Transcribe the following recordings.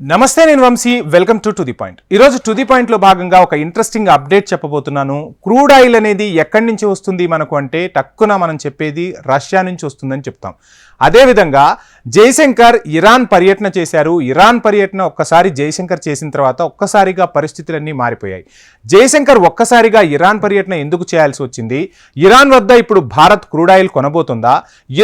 నమస్తే, నేను Vamshi. Welcome to the point. ఈరోజు టు ది పాయింట్లో భాగంగా ఒక ఇంట్రెస్టింగ్ అప్డేట్ చెప్పబోతున్నాను. క్రూడ్ ఆయిల్ అనేది ఎక్కడి నుంచి వస్తుంది మనకు అంటే టక్కున మనం చెప్పేది రష్యా నుంచి వస్తుందని చెప్తాం. అదేవిధంగా జయశంకర్ ఇరాన్ పర్యటన చేశారు. ఇరాన్ పర్యటన ఒక్కసారి జయశంకర్ చేసిన తర్వాత ఒక్కసారిగా పరిస్థితులన్నీ మారిపోయాయి. జయశంకర్ ఒక్కసారిగా ఇరాన్ పర్యటన ఎందుకు చేయాల్సి వచ్చింది? ఇరాన్ వద్ద ఇప్పుడు భారత్ క్రూడ్ ఆయిల్ కొనబోతుందా?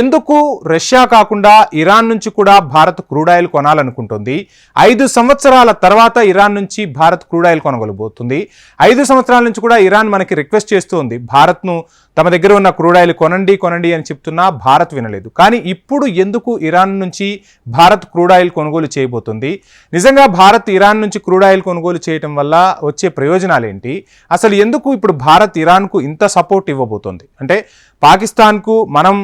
ఎందుకు రష్యా కాకుండా ఇరాన్ నుంచి కూడా భారత్ క్రూడ్ ఆయిల్ కొనాలనుకుంటుంది? 5 సంవత్సరాల తర్వాత ఇరాన్ నుంచి భారత్ క్రూడ్ ఆయిల్ కొనగలబోతుంది. 5 సంవత్సరాల నుంచి కూడా ఇరాన్ మనకి రిక్వెస్ట్ చేస్తుంది, భారత్ను తమ దగ్గర ఉన్న క్రూడ్ ఆయిల్ కొనండి అని చెప్తున్నా భారత్ వినలేదు. కానీ ఇప్పుడు ఎందుకు ఇరాన్ నుంచి భారత్ క్రూడ్ ఆయిల్ కొనుగోలు చేయబోతుంది? నిజంగా భారత్ ఇరాన్ నుంచి క్రూడ్ ఆయిల్ కొనుగోలు చేయడం వల్ల వచ్చే ప్రయోజనాలు ఏంటి? అసలు ఎందుకు ఇప్పుడు భారత్ ఇరాన్కు ఇంత సపోర్ట్ ఇవ్వబోతోంది? అంటే పాకిస్తాన్కు మనం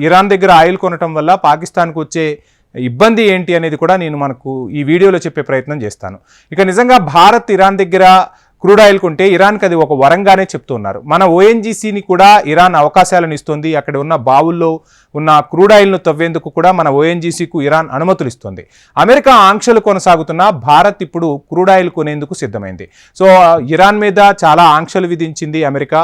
ఇరాన్ దగ్గర ఆయిల్ కొనటం వల్ల పాకిస్తాన్కు వచ్చే ఇబ్బంది ఏంటి అనేది కూడా నేను మనకు ఈ వీడియోలో చెప్పే ప్రయత్నం చేస్తాను. ఇక నిజంగా భారత్ ఇరాన్ దగ్గర క్రూడ్ ఆయిల్ కొంటే ఇరాన్కి అది ఒక వరంగానే చెప్తున్నారు. మన ఓఎన్జీసీని కూడా ఇరాన్ అవకాశాలను ఇస్తుంది. అక్కడ ఉన్న బావుల్లో ఉన్న క్రూడ్ ఆయిల్ను తవ్వేందుకు కూడా మన ఓఎన్జీసీకు ఇరాన్ అనుమతులు ఇస్తుంది. అమెరికా ఆంక్షలు కొనసాగుతున్నా భారత్ ఇప్పుడు క్రూడ్ ఆయిల్ కొనేందుకు సిద్ధమైంది. సో ఇరాన్ మీద చాలా ఆంక్షలు విధించింది అమెరికా.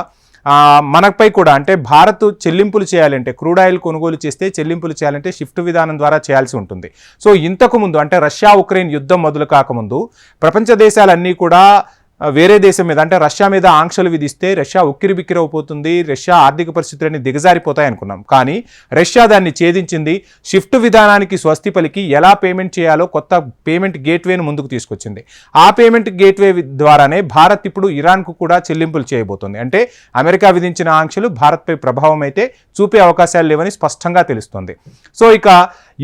మనపై కూడా, అంటే భారత్ చెల్లింపులు చేయాలంటే, క్రూడ్ ఆయిల్ కొనుగోలు చేస్తే చెల్లింపులు చేయాలంటే షిఫ్ట్ విధానం ద్వారా చేయాల్సి ఉంటుంది. సో ఇంతకు ముందు, అంటే రష్యా ఉక్రెయిన్ యుద్ధం మొదలు కాకముందు ప్రపంచ దేశాలన్నీ కూడా వేరే దేశం మీద, అంటే రష్యా మీద ఆంక్షలు విధిస్తే రష్యా ఉక్కిరిబిక్కిరవుపోతుంది, రష్యా ఆర్థిక పరిస్థితులన్నీ దిగజారిపోతాయి అనుకున్నాం. కానీ రష్యా దాన్ని ఛేదించింది. షిఫ్ట్ విధానానికి స్వస్తి పలికి ఎలా పేమెంట్ చేయాలో కొత్త పేమెంట్ గేట్వేను ముందుకు తీసుకొచ్చింది. ఆ పేమెంట్ గేట్వే ద్వారానే భారత్ ఇప్పుడు ఇరాన్కు కూడా చెల్లింపులు చేయబోతుంది. అంటే అమెరికా విధించిన ఆంక్షలు భారత్పై ప్రభావం అయితే చూపే అవకాశాలు లేవని స్పష్టంగా తెలుస్తోంది. సో ఇక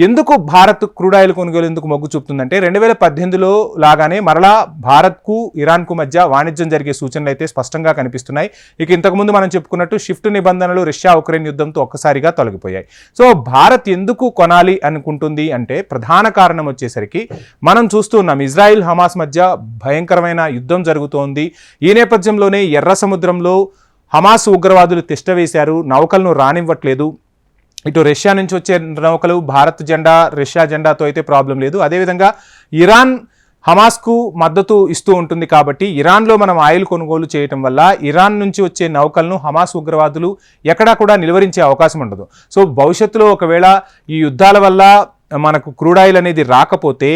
ఎందుకు భారత్ క్రూడ్ ఆయిల్ కొనుగోలు ఎందుకు మొగ్గు చూపుతుందంటే 2018లో లాగానే మరలా భారత్కు ఇరాన్కు మధ్య వాణిజ్యం జరిగే సూచనలు అయితే స్పష్టంగా కనిపిస్తున్నాయి. ఇక ఇంతకుముందు మనం చెప్పుకున్నట్టు షిఫ్ట్ నిబంధనలు రష్యా ఉక్రెయిన్ యుద్ధంతో ఒక్కసారిగా తొలగిపోయాయి. సో భారత్ ఎందుకు కొనాలి అనుకుంటుంది అంటే ప్రధాన కారణం వచ్చేసరికి మనం చూస్తున్నాం, ఇజ్రాయిల్ హమాస్ మధ్య భయంకరమైన యుద్ధం జరుగుతోంది. ఈ నేపథ్యంలోనే ఎర్ర సముద్రంలో హమాస్ ఉగ్రవాదులు తిష్టవేశారు, నౌకలను రానివ్వట్లేదు. ఇటు రష్యా నుంచి వచ్చే నౌకలు భారత్ జెండా రష్యా జెండాతో అయితే ప్రాబ్లం లేదు. అదేవిధంగా ఇరాన్ హమాస్కు మద్దతు ఇస్తూ ఉంటుంది కాబట్టి ఇరాన్లో మనం ఆయిల్ కొనుగోలు చేయటం వల్ల ఇరాన్ నుంచి వచ్చే నౌకలను హమాస్ ఉగ్రవాదులు ఎక్కడా కూడా నిలువరించే అవకాశం ఉండదు. సో భవిష్యత్తులో ఒకవేళ ఈ యుద్ధాల వల్ల మనకు క్రూడ్ ఆయిల్ అనేది రాకపోతే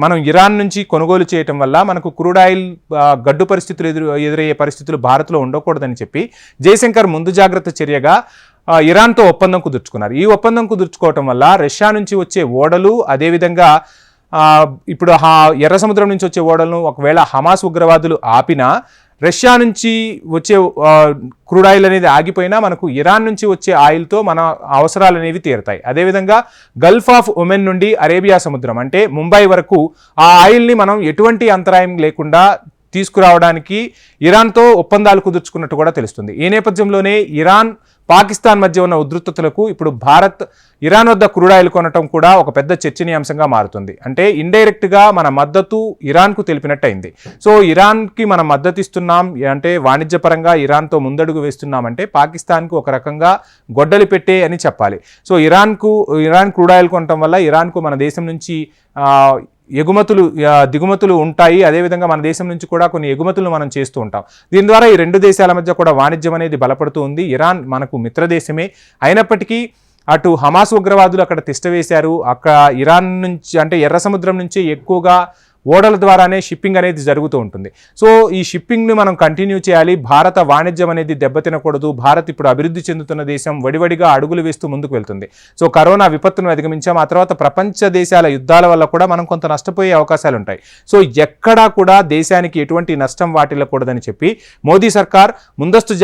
మనం ఇరాన్ నుంచి కొనుగోలు చేయటం వల్ల మనకు క్రూడ్ ఆయిల్ గడ్డు పరిస్థితులు ఎదురయ్యే పరిస్థితులు భారత్లో ఉండకూడదని చెప్పి జయశంకర్ ముందు జాగ్రత్త చర్యగా ఇరాన్తో ఒప్పందం కుదుర్చుకున్నారు. ఈ ఒప్పందం కుదుర్చుకోవటం వల్ల రష్యా నుంచి వచ్చే ఓడలు, అదేవిధంగా ఇప్పుడు ఎర్ర సముద్రం నుంచి వచ్చే ఓడలను ఒకవేళ హమాస్ ఉగ్రవాదులు ఆపినా, రష్యా నుంచి వచ్చే క్రూడ్ ఆయిల్ అనేది ఆగిపోయినా మనకు ఇరాన్ నుంచి వచ్చే ఆయిల్తో మన అవసరాలు అనేవి తీరుతాయి. అదేవిధంగా గల్ఫ్ ఆఫ్ ఒమెన్ నుండి అరేబియా సముద్రం అంటే ముంబై వరకు ఆ ఆయిల్ని మనం ఎటువంటి అంతరాయం లేకుండా తీసుకురావడానికి ఇరాన్తో ఒప్పందాలు కుదుర్చుకున్నట్టు కూడా తెలుస్తుంది. ఈ నేపథ్యంలోనే ఇరాన్ పాకిస్తాన్ మధ్య ఉన్న ఉద్రిక్తతలకు ఇప్పుడు భారత్ ఇరాన్ వద్ద క్రూడ్ ఆయిల్ కొనటం కూడా ఒక పెద్ద చర్చనీయాంశంగా మారుతుంది. అంటే ఇండైరెక్ట్గా మన మద్దతు ఇరాన్కు తెలిపినట్టు అయింది. సో ఇరాన్కి మనం మద్దతు ఇస్తున్నాం అంటే వాణిజ్యపరంగా ఇరాన్తో ముందడుగు వేస్తున్నామంటే పాకిస్తాన్కు ఒక రకంగా గొడ్డలి పెట్టే అని చెప్పాలి. సో ఇరాన్ క్రూడ్ ఆయిల్ కొనటం వల్ల ఇరాన్కు మన దేశం నుంచి దిగుమతులు ఉంటాయి. అదేవిధంగా మన దేశం నుంచి కూడా కొన్ని ఎగుమతులు మనం చేస్తూ ఉంటాం. దీని ద్వారా ఈ రెండు దేశాల మధ్య కూడా వాణిజ్యం అనేది బలపడుతూ ఉంది. ఇరాన్ మనకు మిత్రదేశమే అయినప్పటికీ అటు హమాస్ ఉగ్రవాదులు అక్కడ తిష్టవేశారు. అక్కడ ఇరాన్ నుంచి, అంటే ఎర్ర సముద్రం నుంచి ఎక్కువగా ఓడల ద్వారానే షిప్పింగ్ అనేది జరుగుతూ ఉంటుంది. సో ఈ షిప్పింగ్ని మనం కంటిన్యూ చేయాలి. భారత వాణిజ్యం అనేది దెబ్బతినకూడదు. భారత్ ఇప్పుడు అభివృద్ధి చెందుతున్న దేశం, వడివడిగా అడుగులు వేస్తూ ముందుకు వెళ్తుంది. సో కరోనా విపత్తును అధిగమించాం. ఆ తర్వాత ప్రపంచ దేశాల యుద్ధాల వల్ల కూడా మనం కొంత నష్టపోయే అవకాశాలు ఉంటాయి. సో ఎక్కడా కూడా దేశానికి ఎటువంటి నష్టం వాటిల్లకూడదని చెప్పి మోదీ సర్కార్ ముందస్తు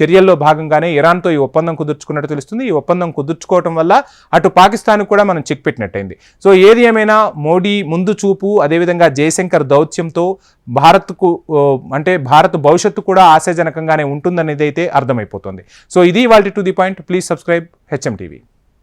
చర్యల్లో భాగంగానే ఇరాన్తో ఈ ఒప్పందం కుదుర్చుకున్నట్టు తెలుస్తుంది. ఈ ఒప్పందం కుదుర్చుకోవటం వల్ల అటు పాకిస్తాన్ కూడా మనం చెక్ పెట్టినట్టయింది. సో ఏది ఏమైనా మోడీ ముందు చూపు, అదేవిధంగా జయశంకర్ దౌత్యంతో భారత్కు, అంటే భారత్ భవిష్యత్తు కూడా ఆశాజనకంగానే ఉంటుందనేది అయితే అర్థమైపోతుంది. సో ఇది ఇవాల్టి to the point. Please subscribe HM TV.